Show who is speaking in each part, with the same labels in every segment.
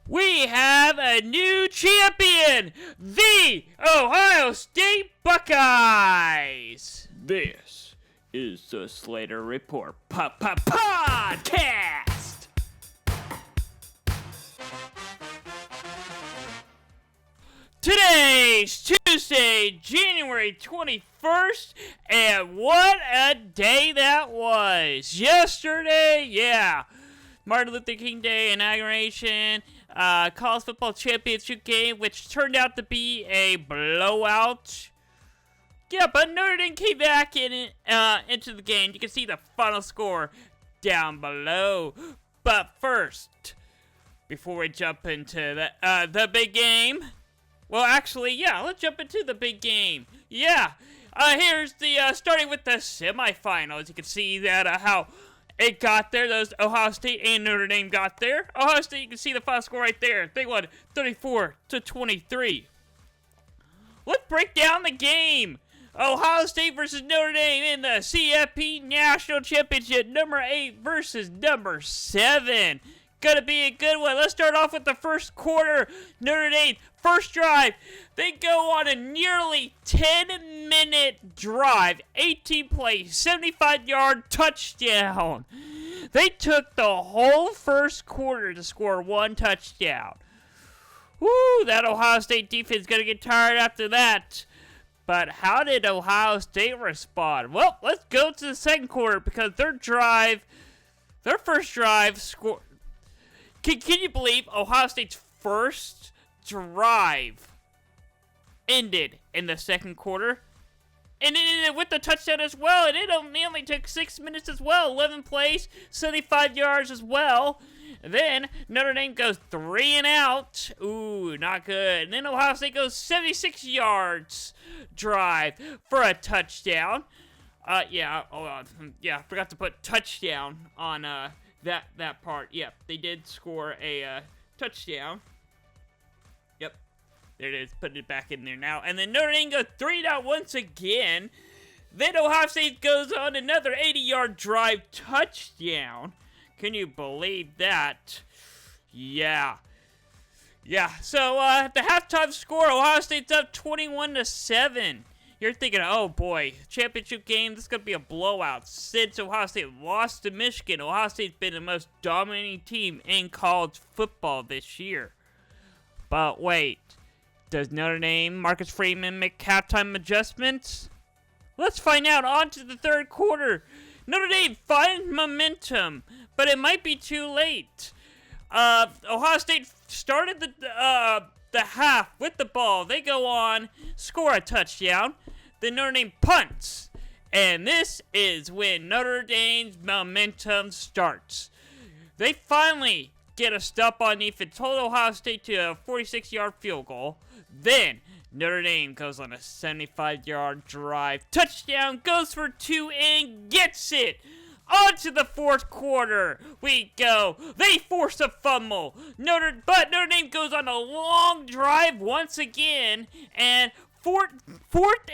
Speaker 1: we have a new champion, the Ohio State Buckeyes. This is the Slater Report podcast. Today's Tuesday, January 21st, and what a day that was. Yesterday, yeah, Martin Luther King Day inauguration, college football championship game, which turned out to be a blowout. Yeah, but Notre Dame came back into the game. You can see the final score down below. But first, before we jump into the big game, well, actually, yeah, let's jump into the big game. Yeah, here's the starting with the semifinals. You can see that how it got there. Those Ohio State and Notre Dame got there. Ohio State, you can see the final score right there. They won 34-23. Let's break down the game. Ohio State versus Notre Dame in the CFP National Championship, number 8 versus number 7. Gonna be a good one. Let's start off with the first quarter. Notre Dame, first drive. They go on a nearly 10-minute drive, 18 plays, 75-yard touchdown. They took the whole first quarter to score one touchdown. Woo, that Ohio State defense is gonna get tired after that. But how did Ohio State respond? Well, let's go to the second quarter because their first drive scored. Can you believe Ohio State's first drive ended in the second quarter? And it ended with the touchdown as well. And it only took 6 minutes as well. 11 plays, 75 yards as well. Then Notre Dame goes 3 and out. Ooh, not good. And then Ohio State goes 76 yards drive for a touchdown. Yeah, forgot to put touchdown on that part. Yep, they did score a touchdown. Yep, there it is. Putting it back in there now. And then Notre Dame goes 3 and out once again. Then Ohio State goes on another 80-yard drive touchdown. Can you believe that? Yeah. So the halftime score, Ohio State's up 21-7. You're thinking, oh boy, championship game, this is going to be a blowout. Since Ohio State lost to Michigan, Ohio State's been the most dominating team in college football this year. But wait, does Notre Dame, Marcus Freeman make halftime adjustments? Let's find out. On to the third quarter. Notre Dame finds momentum, but it might be too late. Ohio State started the half with the ball. They go on, score a touchdown. Then Notre Dame punts. And this is when Notre Dame's momentum starts. They finally get a stop on defense, hold Ohio State to a 46-yard field goal. Then Notre Dame goes on a 75-yard drive. Touchdown, goes for 2 and gets it. On to the fourth quarter we go. They force a fumble. But Notre Dame goes on a long drive once again. And fourth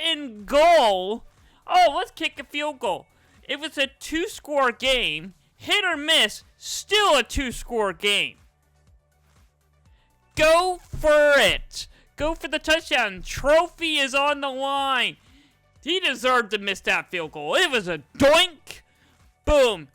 Speaker 1: and goal. Oh, let's kick a field goal. It was a 2-score game. Hit or miss, still a 2-score game. Go for it. Go for the touchdown. Trophy is on the line. He deserved to miss that field goal. It was a doink. Boom.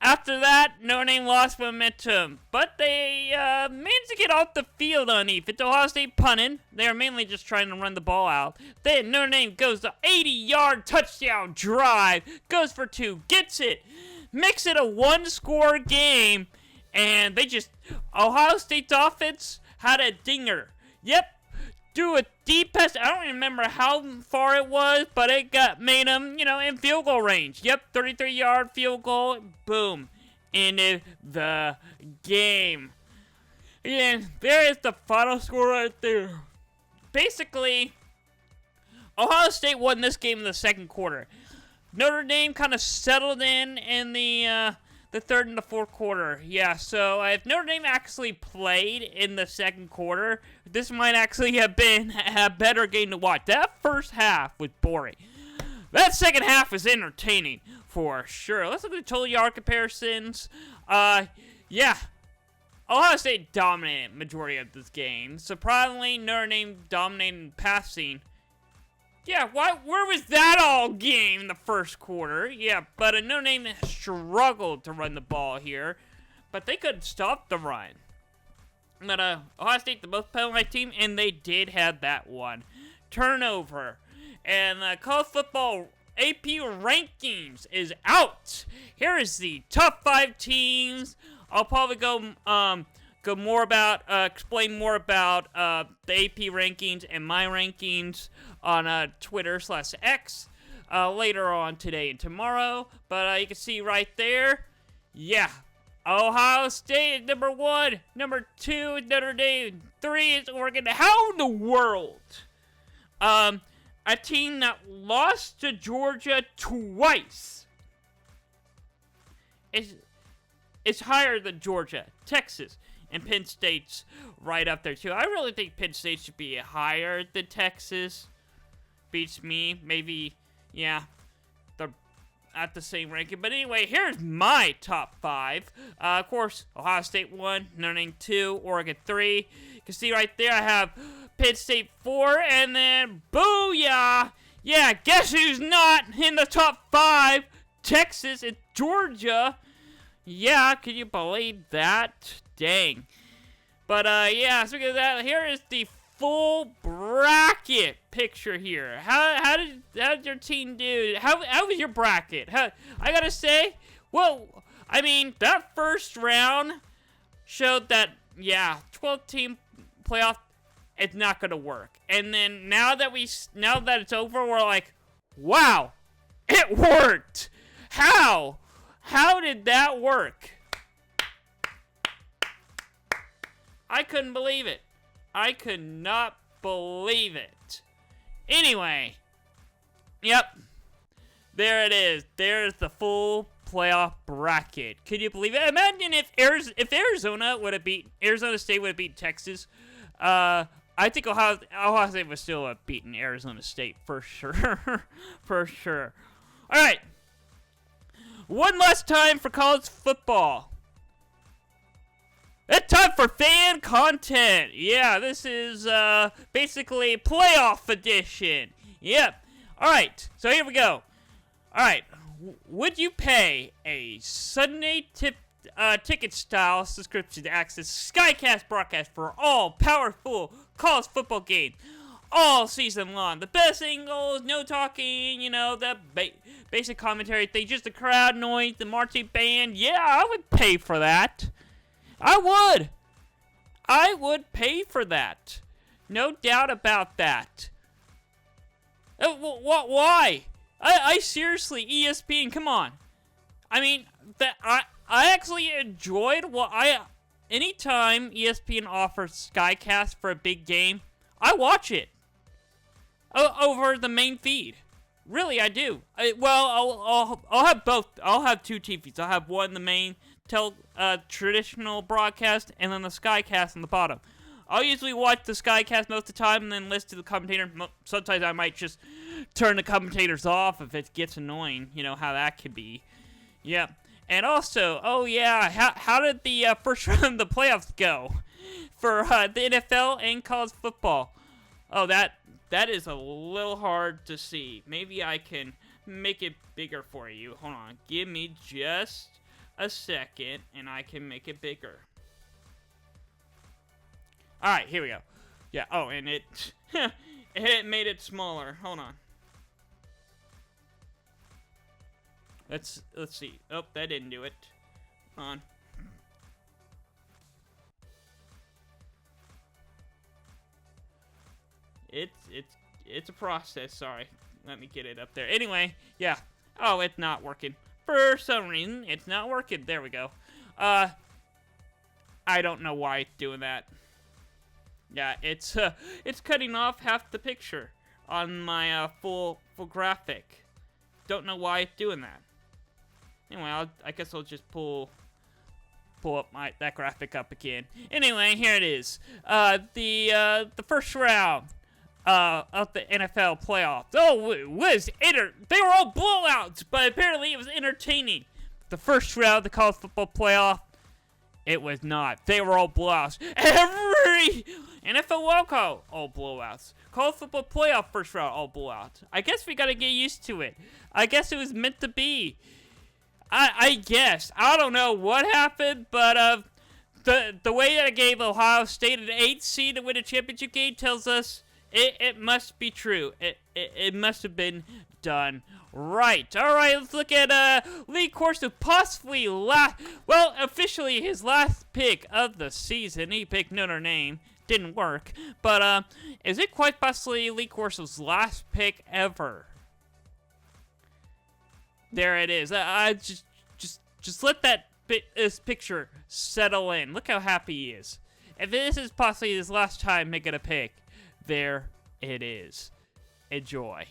Speaker 1: After that, Notre Dame lost momentum. But they managed to get off the field on defense. Ohio State punting. They are mainly just trying to run the ball out. Then Notre Dame goes to 80-yard touchdown drive. Goes for 2. Gets it. Makes it a 1-score game. And Ohio State's offense had a dinger. Yep. Do a deep pass. I don't remember how far it was, but it made them, in field goal range. Yep, 33-yard field goal. Boom. Ended the game. And there is the final score right there. Basically, Ohio State won this game in the second quarter. Notre Dame kind of settled in the third and the fourth quarter. Yeah, so if Notre Dame actually played in the second quarter, this might actually have been a better game to watch. That first half was boring. That second half was entertaining for sure. Let's look at the total yard comparisons. Yeah. Ohio State dominated majority of this game. Surprisingly, Notre Dame dominated passing. Yeah, where was that all game in the first quarter? Yeah, but Notre Dame struggled to run the ball here, but they couldn't stop the run. But Ohio State, the most penalty team, and they did have that one turnover. And college football AP rankings is out. Here is the top 5 teams. I'll probably explain more about the AP rankings and my rankings on Twitter/X later on today and tomorrow. But you can see right there, yeah, Ohio State is number 1, number 2 is Notre Dame, 3 is Oregon. How in the world? A team that lost to Georgia twice is higher than Georgia, Texas, and Penn State's right up there too. I really think Penn State should be higher than Texas. Beats me, maybe, yeah, they're at the same ranking. But anyway, here's my top 5. Of course, Ohio State 1, Notre Dame 2, Oregon 3. You can see right there I have Penn State 4, and then booyah! Yeah, guess who's not in the top 5? Texas and Georgia. Yeah, can you believe that? Dang. But yeah, speaking of that, here is the full bracket picture here. How did your team do? How was your bracket? I gotta say, well, I mean, that first round showed that, yeah, 12-team playoff, it's not gonna work. And then now that it's over, we're like, wow, it worked. How did that work? I couldn't believe it. I could not believe it. Anyway, yep, there it is. There's the full playoff bracket. Could you believe it? Imagine if Arizona State would have beat Texas. I think Ohio State would still have beaten Arizona State for sure. For sure. All right. One last time for college football. It's time for fan content. Yeah, this is basically playoff edition. Yep. All right, so here we go. All right, would you pay a Sunday ticket style subscription to access Skycast broadcast for all powerful college football games all season long? The best angles, no talking, the basic commentary thing, just the crowd noise, the marching band. Yeah, I would pay for that. I would pay for that. No doubt about that. Why? I seriously, ESPN, come on. I mean, I actually enjoyed anytime ESPN offers Skycast for a big game, I watch it over the main feed. Really, I do. I'll have both. I'll have 2 TVs. I'll have one, the main traditional broadcast, and then the Skycast on the bottom. I'll usually watch the Skycast most of the time and then listen to the commentator. Sometimes I might just turn the commentators off if it gets annoying. You know how that could be. Yeah. And also, oh yeah, how did the first round of the playoffs go for the NFL and college football? Oh, that is a little hard to see. Maybe I can make it bigger for you. Hold on. Give me just a second, and I can make it bigger. Alright, here we go. Yeah, oh, and it made it smaller. Hold on. Let's see. Oh, that didn't do it. Hold on. It's a process, sorry. Let me get it up there. Anyway, yeah. Oh, it's not working. For some reason, it's not working. There we go. I don't know why it's doing that. Yeah, it's cutting off half the picture on my full graphic. Don't know why it's doing that. Anyway, I guess I'll just pull up that graphic up again. Anyway, here it is. The first round of the NFL playoffs. Oh, they were all blowouts, but apparently it was entertaining. The first round of the college football playoff. It was not. They were all blowouts. Every NFL wildcard, all blowouts. College football playoff first round, all blowouts. I guess we gotta get used to it. I guess it was meant to be. I guess. I don't know what happened, but the way that I gave Ohio State an 8th seed to win a championship game tells us it must be true. It must have been done right. All right, let's look at Lee Corso, possibly officially his last pick of the season. He picked Notre Dame. Didn't work. But is it quite possibly Lee Corso's last pick ever? There it is. I just let this picture settle in. Look how happy he is. If this is possibly his last time making a pick, there it is. Enjoy.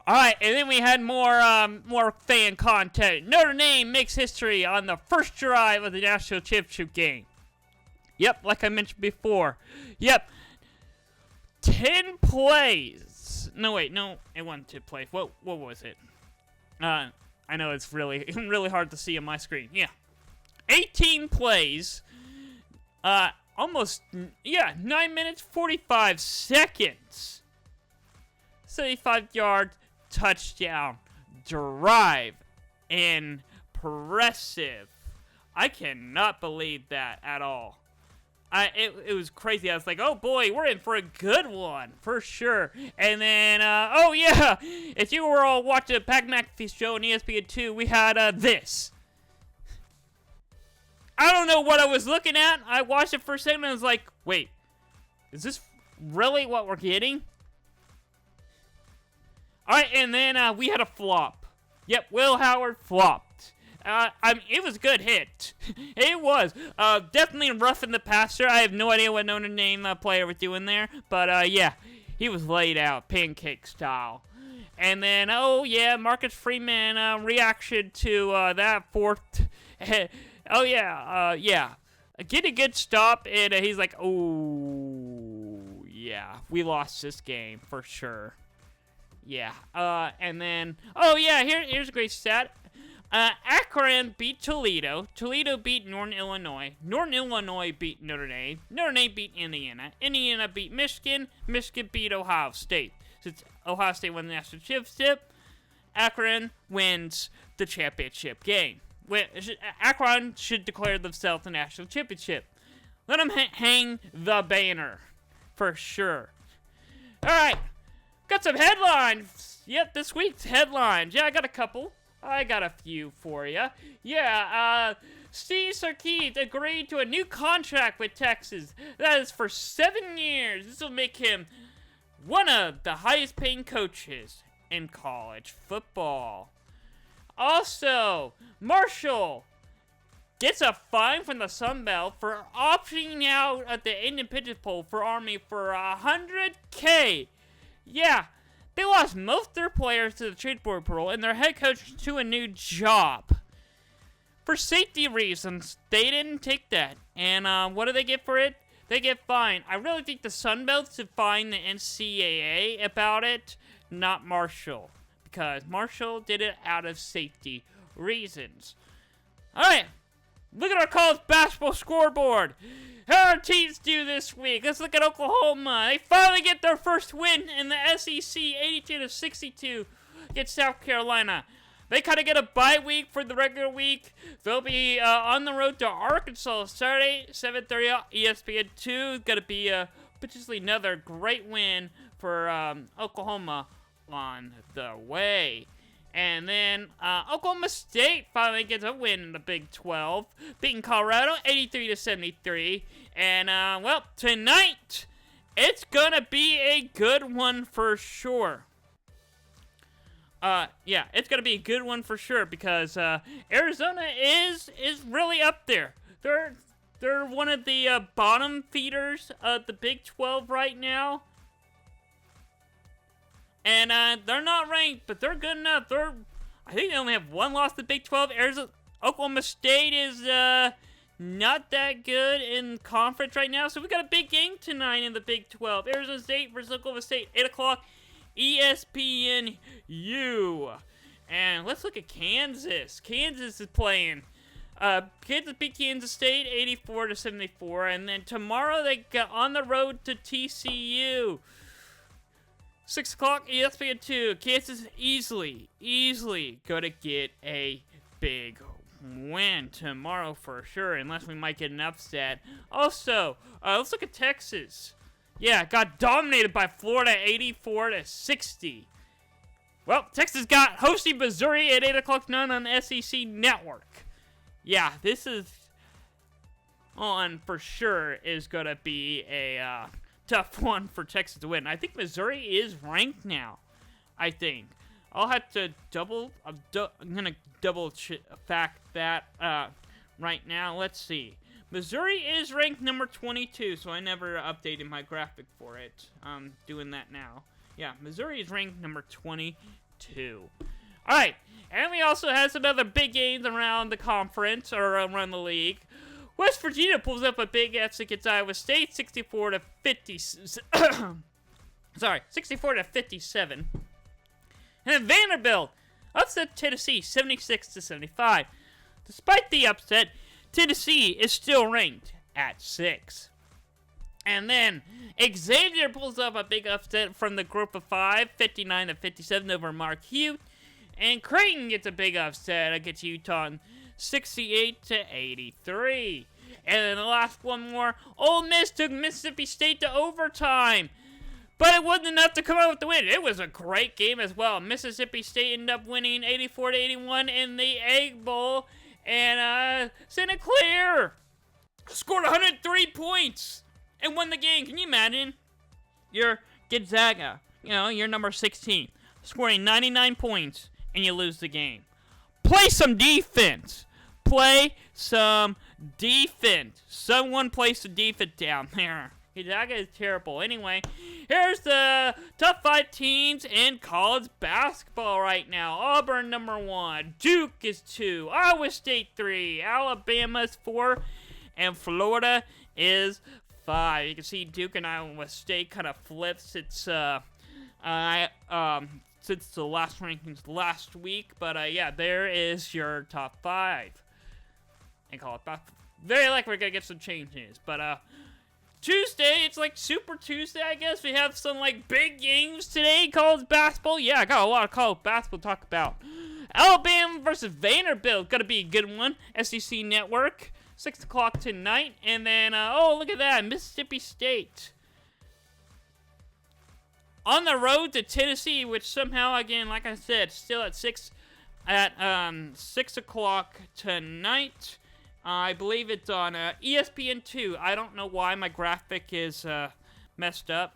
Speaker 1: All right, and then we had more fan content. Notre Dame makes history on the first drive of the national championship game. Yep, like I mentioned before. Yep, 10 plays. No, wait, no, it wasn't 10 plays. What was it? I know it's really hard to see on my screen. Yeah, 18 plays. 9 minutes 45 seconds. 75-yard touchdown drive. Impressive. I cannot believe that at all. It was crazy. I was like, oh boy, we're in for a good one for sure. And then oh yeah, if you were all watching the Pat McAfee show on ESPN2, we had this. I don't know what I was looking at. I watched it for a second and I was like, wait, is this really what we're getting? Alright, and then we had a flop. Yep, Will Howard flopped. It was a good hit. It was. Definitely roughing the passer. I have no idea what Notre Dame player was doing there. But, yeah, he was laid out, pancake style. And then, oh, yeah, Marcus Freeman reaction to that fourth. Oh, yeah, yeah. Get a good stop, and he's like, oh, yeah, we lost this game for sure. Yeah, and then, oh yeah, here's a great stat. Akron beat Toledo. Toledo beat Northern Illinois. Northern Illinois beat Notre Dame. Notre Dame beat Indiana. Indiana beat Michigan. Michigan beat Ohio State. Since Ohio State won the national championship, Akron wins the championship game. Akron should declare themselves the national championship. Let them hang the banner, for sure. All right. Got some headlines. Yep, this week's headlines. Yeah, I got a couple. I got a few for you. Yeah, Steve Sarkisian agreed to a new contract with Texas. That is for 7 years. This will make him one of the highest paying coaches in college football. Also, Marshall gets a fine from the Sun Belt for opting out at the independent poll for Army for $100K. Yeah, they lost most of their players to the trade portal and their head coach to a new job. For safety reasons, they didn't take that. And what do they get for it? They get fined. I really think the Sun Belt should fine the NCAA about it, not Marshall. Because Marshall did it out of safety reasons. Alright, look at our college basketball scoreboard. How our teams do this week? Let's look at Oklahoma. They finally get their first win in the SEC, 82-62 against South Carolina. They kind of get a bye week for the regular week. They'll be on the road to Arkansas Saturday, 7:30 ESPN2. Going to be potentially another great win for Oklahoma on the way. And then Oklahoma State finally gets a win in the Big 12, beating Colorado 83-73. And well, tonight it's gonna be a good one for sure. Yeah, it's gonna be a good one for sure because Arizona is really up there. They're one of the bottom feeders of the Big 12 right now. And they're not ranked, but they're good enough. I think they only have one loss to the Big 12. Oklahoma State is not that good in conference right now. So we got a big game tonight in the Big 12. Arizona State versus Oklahoma State, 8 o'clock, ESPNU. And let's look at Kansas. Kansas is playing. Kansas beat Kansas State 84-74, and then tomorrow they got on the road to TCU. 6 o'clock, ESPN2. Kansas easily gonna get a big win tomorrow for sure, unless we might get an upset. Also, let's look at Texas. Yeah, got dominated by Florida 84-60. Well, Texas got hosting Missouri at 8 o'clock tonight on the SEC Network. Yeah, this is on for sure is going to be a tough one for Texas to win. I think Missouri is ranked now, I think. I'll have to I'm going to double fact that right now. Let's see. Missouri is ranked number 22, so I never updated my graphic for it. I'm doing that now. Yeah, Missouri is ranked number 22. All right, and we also have some other big games around the conference or around the league. West Virginia pulls up a big F against Iowa State, 64-57. And then Vanderbilt upset Tennessee, 76-75. Despite the upset, Tennessee is still ranked at 6. And then Xavier pulls up a big upset from the group of 5, 59-57 over Mark Hughes. And Creighton gets a big upset against Utah, 68-83. And then the last one more, Ole Miss took Mississippi State to overtime. But it wasn't enough to come out with the win. It was a great game as well. Mississippi State ended up winning 84-81 in the Egg Bowl. And Santa Clara scored 103 points and won the game. Can you imagine? You're Gonzaga, you're number 16, scoring 99 points, and you lose the game. Play some defense. Play some defense. Someone play some defense down there. Gonzaga is terrible. Anyway, here's the top 5 teams in college basketball right now. Auburn, number 1. Duke is 2. Iowa State, 3. Alabama is 4. And Florida is 5. You can see Duke and Iowa State kind of flipped since the last rankings last week. But, yeah, there is your top 5 in college basketball. Very likely we're going to get some changes. But, Tuesday, it's like Super Tuesday, I guess. We have some, big games today, college basketball. Yeah, I got a lot of college basketball to talk about. Alabama versus Vanderbilt, gonna be a good one. SEC Network, 6 o'clock tonight. And then, oh, look at that, Mississippi State on the road to Tennessee, which somehow, again, like I said, still at 6 o'clock tonight. I believe it's on ESPN2. I don't know why my graphic is messed up.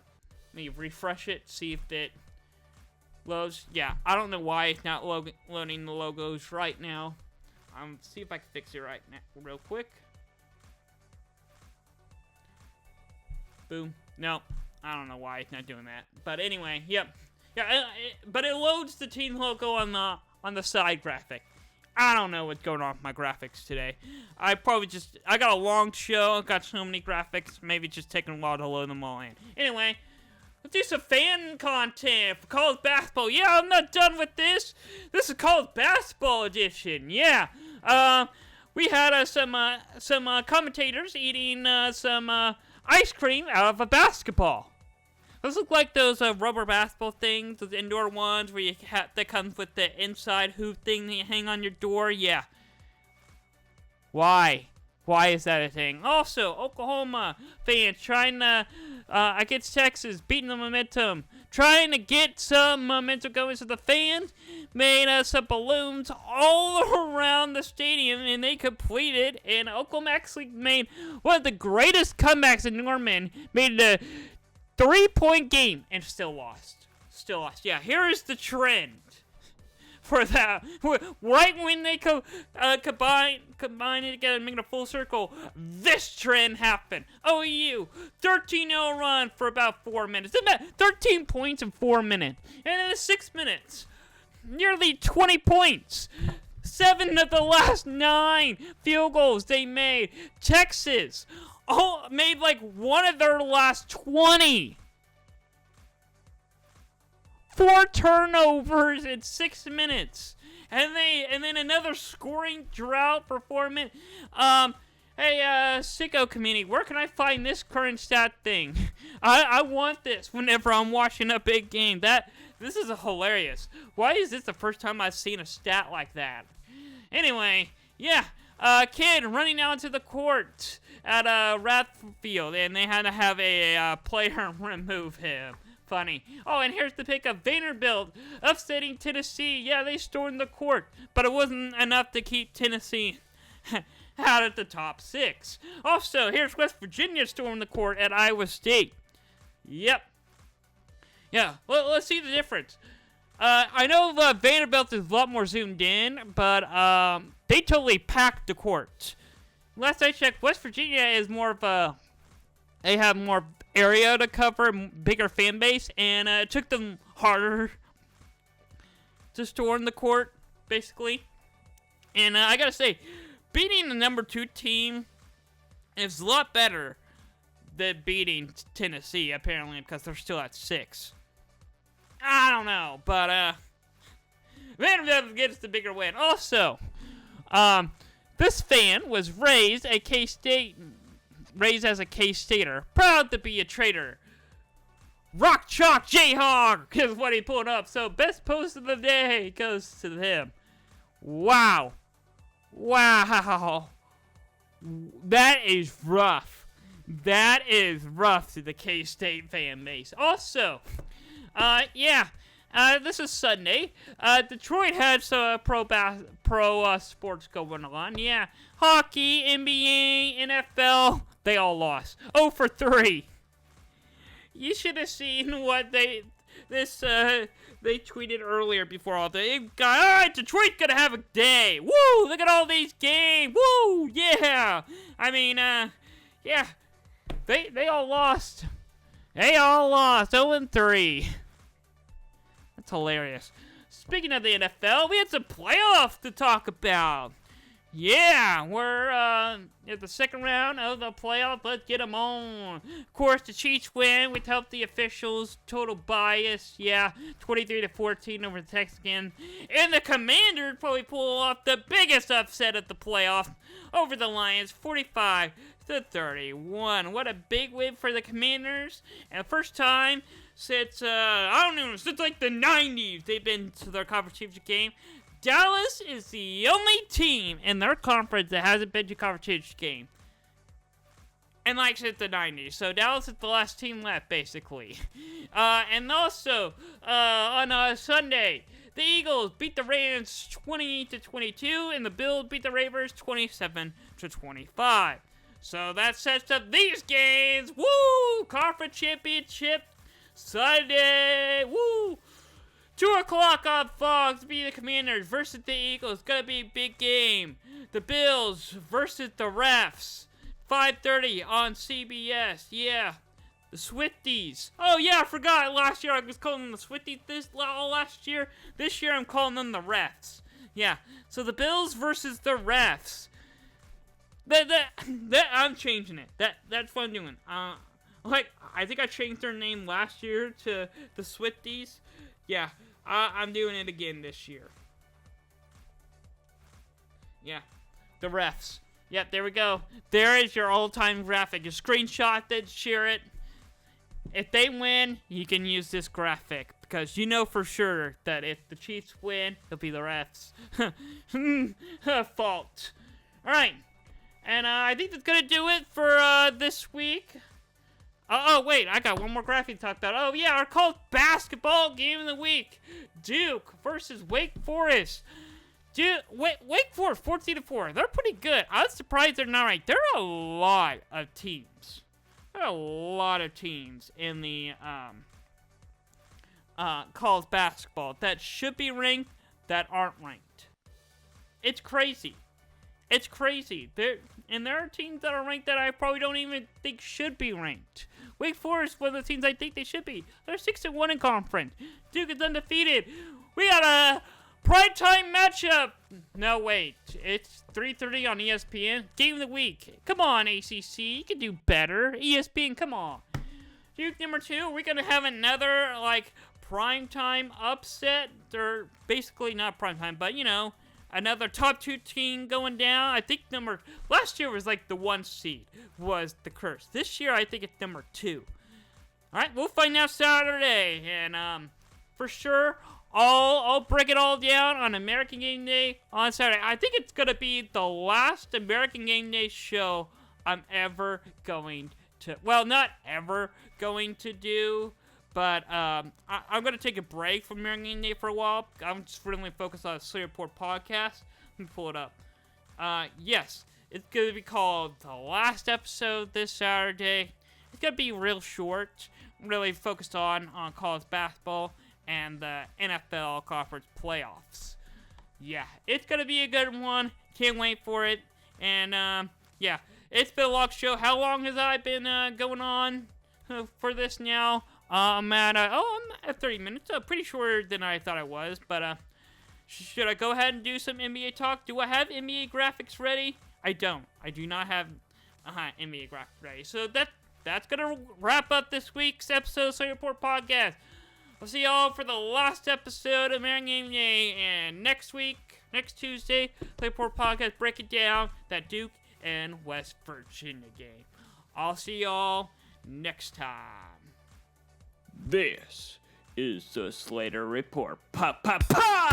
Speaker 1: Let me refresh it, see if it loads. Yeah, I don't know why it's not loading the logos right now. See if I can fix it right now, real quick. Boom. No, I don't know why it's not doing that. But anyway, yep. Yeah, but it loads the team logo on the side graphic. I don't know what's going on with my graphics today. I got a long show, got so many graphics, maybe it's just taking a while to load them all in. Anyway, let's do some fan content for college basketball. Yeah, I'm not done with this. This is college basketball edition, yeah. We had some commentators eating some ice cream out of a basketball. Those look like those rubber basketball things, those indoor ones where that comes with the inside hoop thing that you hang on your door. Yeah. Why? Why is that a thing? Also, Oklahoma fans trying to, against Texas, beating the momentum. Trying to get some momentum going. So the fans made some balloons all around the stadium, and they completed. And Oklahoma actually made one of the greatest comebacks in Norman. Made it a 3-point game and still lost. Yeah, here is the trend for that. Right when they combine it together and make it a full circle, this trend happened. OU, 13-0 run for about 4 minutes. 13 points in 4 minutes. And in 6 minutes, nearly 20 points. 7 of the last 9 field goals they made. Texas made like 1 of their last 20. 4 turnovers in 6 minutes. And then another scoring drought for 4 minutes. Hey, sicko community, where can I find this current stat thing? I want this whenever I'm watching a big game. This is hilarious. Why is this the first time I've seen a stat like that? Anyway, yeah, kid running out to the court at Rathfield, and they had to have a player remove him. Funny. Oh, and here's the pick of Vanderbilt upsetting Tennessee. Yeah, they stormed the court, but it wasn't enough to keep Tennessee out at the top 6. Also, here's West Virginia storming the court at Iowa State. Yep. Yeah, let's see the difference. I know Vanderbilt is a lot more zoomed in, but they totally packed the court. Last I checked, West Virginia is more of a... They have more area to cover, bigger fan base, and it took them harder to storm the court, basically. And I gotta say, beating the number 2 team is a lot better than beating Tennessee, apparently, because they're still at 6. I don't know, but Vanderbilt gets the bigger win. Also, this fan was raised as a K-Stater, proud to be a traitor. Rock Chalk Jayhawk is what he pulled up. So best post of the day goes to him. Wow. That is rough. That is rough to the K-State fan base. Also, this is Sunday. Detroit had some pro sports going on. Yeah, hockey, NBA, NFL, they all lost. 0 for 3. You should have seen what they tweeted earlier before all the all right, Detroit's gonna have a day. Woo! Look at all these games. Woo! Yeah. I mean, yeah. They all lost. They all lost. 0 3. That's hilarious. Speaking of the NFL, we had some playoffs to talk about. Yeah, we're at the second round of the playoffs. Let's get them on. Of course, the Chiefs win without the officials. Total bias. Yeah, 23-14 over the Texans. And the Commanders probably pull off the biggest upset of the playoffs over the Lions, 45-31. What a big win for the Commanders. And first time since, since like the 90s, they've been to their conference championship game. Dallas is the only team in their conference that hasn't been to conference championship game. And like since the 90s. So Dallas is the last team left, basically. And also, on Sunday, the Eagles beat the Rams 20-22, and the Bills beat the Ravens 27-25. So that sets up these games. Woo! Conference championship Sunday. Woo! 2 o'clock on Fox, be the Commanders versus the Eagles. Gonna be a big game. The Bills versus the Refs. 5:30 on CBS. Yeah. The Swifties. Oh, yeah, I forgot. Last year I was calling them the Swifties last year. This year I'm calling them the Refs. Yeah. So the Bills versus the Refs. I'm changing it. That's what I'm doing. I think I changed their name last year to the Swifties. Yeah, I'm doing it again this year. Yeah, the Refs. Yep, there we go. There is your all-time graphic. You screenshot it, share it. If they win, you can use this graphic. Because you know for sure that if the Chiefs win, it'll be the Refs. Fault. Alright. And I think that's going to do it for this week. Oh, wait, I got one more graphic to talk about. Oh, yeah, our college basketball game of the week. Duke versus Wake Forest. Wake Forest, 14-4. They're pretty good. I was surprised they're not ranked. There are a lot of teams. There are a lot of teams in the college basketball that should be ranked that aren't ranked. It's crazy. It's crazy. There are teams that are ranked that I probably don't even think should be ranked. Wake Forest, one of the teams I think they should be. They're 6-1 in conference. Duke is undefeated. We got a primetime matchup. No, wait. It's 3:30 on ESPN. Game of the week. Come on, ACC. You can do better. ESPN, come on. Duke number 2, we're going to have another, like, primetime upset. They're basically not primetime, but, you know, another top 2 team going down. I think last year was, like, the 1 seed was the Curse. This year, I think it's number 2. All right, we'll find out Saturday. And, for sure, I'll break it all down on American Game Day on Saturday. I think it's going to be the last American Game Day show I'm ever going to, well, not ever going to do, but I'm going to take a break from American Game Day for a while. I'm just really focused on the Slater podcast. Let me pull it up. Yes, it's going to be called The Last Episode this Saturday. It's going to be real short, really focused on college basketball and the NFL conference playoffs. Yeah, it's going to be a good one. Can't wait for it. And, yeah, it's been a long show. How long has I been going on for this now? I'm at 30 minutes. Pretty shorter than I thought I was. But should I go ahead and do some NBA talk? Do I have NBA graphics ready? I don't. I do not have NBA graphics ready. So that's going to wrap up this week's episode of Slater Report Podcast. I'll see y'all for the last episode of American Game Day. And next week, next Tuesday, Slater Report Podcast, break it down, that Duke and West Virginia game. I'll see y'all next time. This is the Slater Report Podcast.